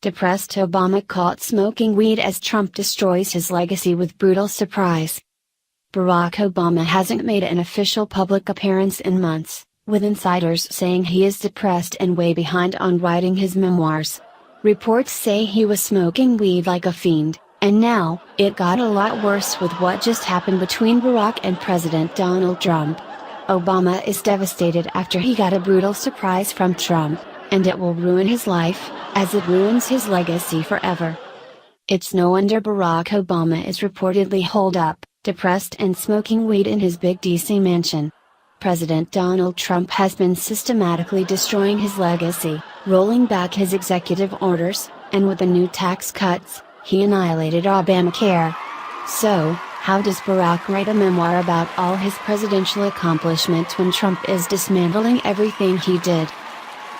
Depressed Obama caught smoking weed as Trump destroys his legacy with brutal surprise. Barack Obama hasn't made an official public appearance in months, with insiders saying he is depressed and way behind on writing his memoirs. Reports say he was smoking weed like a fiend, and now, it got a lot worse with what just happened between Barack and President Donald Trump. Obama is devastated after he got a brutal surprise from Trump, and it will ruin his life, as it ruins his legacy forever. It's no wonder Barack Obama is reportedly holed up, depressed and smoking weed in his big DC mansion. President Donald Trump has been systematically destroying his legacy, rolling back his executive orders, and with the new tax cuts, he annihilated Obamacare. So, how does Barack write a memoir about all his presidential accomplishments when Trump is dismantling everything he did?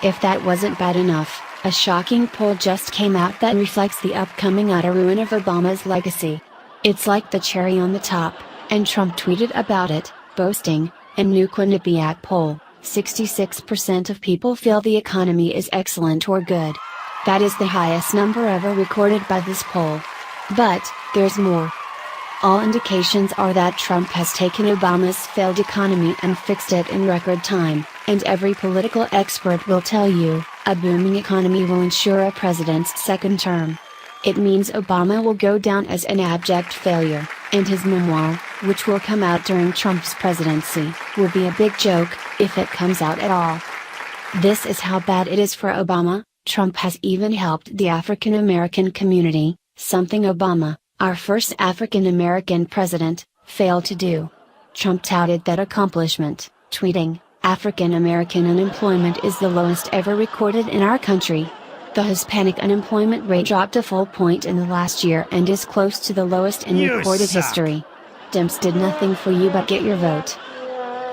If that wasn't bad enough, a shocking poll just came out that reflects the upcoming utter ruin of Obama's legacy. It's like the cherry on the top, and Trump tweeted about it, boasting, in new Quinnipiac poll, 66% of people feel the economy is excellent or good. That is the highest number ever recorded by this poll. But, there's more. All indications are that Trump has taken Obama's failed economy and fixed it in record time, and every political expert will tell you, a booming economy will ensure a president's second term. It means Obama will go down as an abject failure, and his memoir, which will come out during Trump's presidency, will be a big joke, if it comes out at all. This is how bad it is for Obama. Trump has even helped the African American community, something Obama, our first African American president, failed to do. Trump touted that accomplishment, tweeting, "African American unemployment is the lowest ever recorded in our country. The Hispanic unemployment rate dropped a full point in the last year and is close to the lowest in recorded history. Dems did nothing for you but get your vote."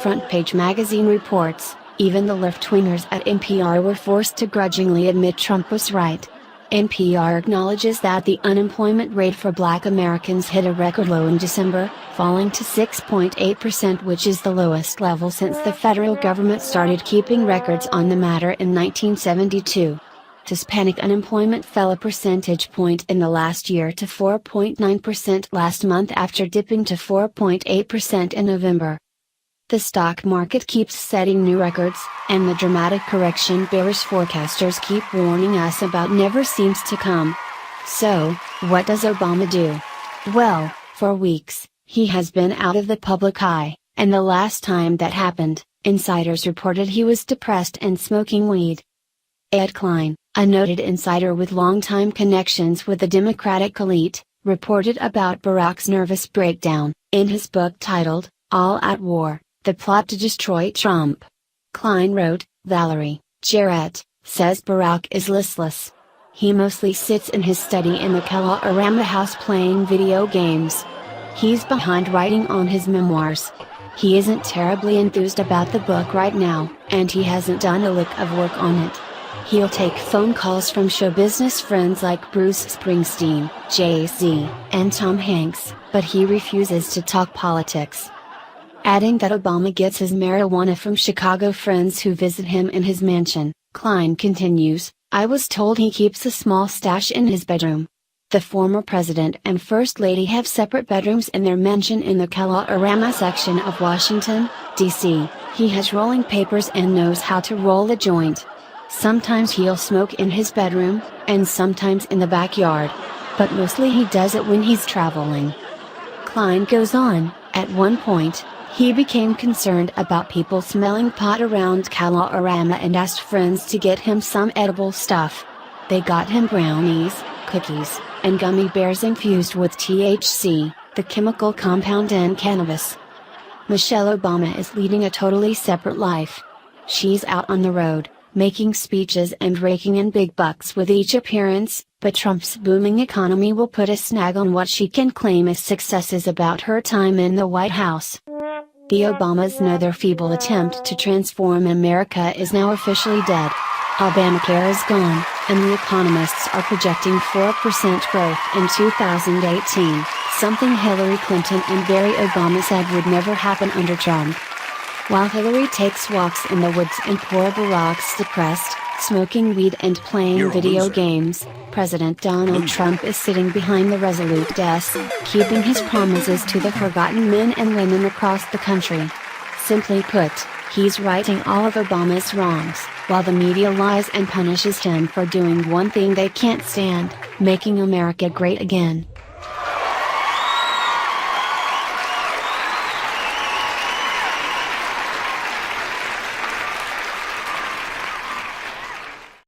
Front Page magazine reports, even the left-wingers at NPR were forced to grudgingly admit Trump was right. NPR acknowledges that the unemployment rate for Black Americans hit a record low in December, falling to 6.8%, which is the lowest level since the federal government started keeping records on the matter in 1972. Hispanic unemployment fell a percentage point in the last year to 4.9% last month after dipping to 4.8% in November. The stock market keeps setting new records, and the dramatic correction bearish forecasters keep warning us about never seems to come. So, what does Obama do? Well, for weeks, he has been out of the public eye, and the last time that happened, insiders reported he was depressed and smoking weed. Ed Klein, a noted insider with longtime connections with the Democratic elite, reported about Barack's nervous breakdown, in his book titled, All Out War: The Plot to Destroy Trump. Klein wrote, Valerie Jarrett, says Barack is listless. He mostly sits in his study in the Kalorama house playing video games. He's behind writing on his memoirs. He isn't terribly enthused about the book right now, and he hasn't done a lick of work on it. He'll take phone calls from show business friends like Bruce Springsteen, Jay-Z, and Tom Hanks, but he refuses to talk politics. Adding that Obama gets his marijuana from Chicago friends who visit him in his mansion, Klein continues, I was told he keeps a small stash in his bedroom. The former president and first lady have separate bedrooms in their mansion in the Kalorama section of Washington, D.C. He has rolling papers and knows how to roll a joint. Sometimes he'll smoke in his bedroom, and sometimes in the backyard. But mostly he does it when he's traveling. Klein goes on, at one point, he became concerned about people smelling pot around Kalorama and asked friends to get him some edible stuff. They got him brownies, cookies, and gummy bears infused with THC, the chemical compound in cannabis. Michelle Obama is leading a totally separate life. She's out on the road, making speeches and raking in big bucks with each appearance, but Trump's booming economy will put a snag on what she can claim as successes about her time in the White House. The Obamas know their feeble attempt to transform America is now officially dead. Obamacare is gone, and the economists are projecting 4% growth in 2018, something Hillary Clinton and Barry Obama said would never happen under Trump. While Hillary takes walks in the woods and poor Barack's depressed, Smoking weed and playing You're a video loser. games, President Donald Trump is sitting behind the resolute desk, keeping his promises to the forgotten men and women across the country. Simply put, he's righting all of Obama's wrongs, while the media lies and punishes him for doing one thing they can't stand, making America great again.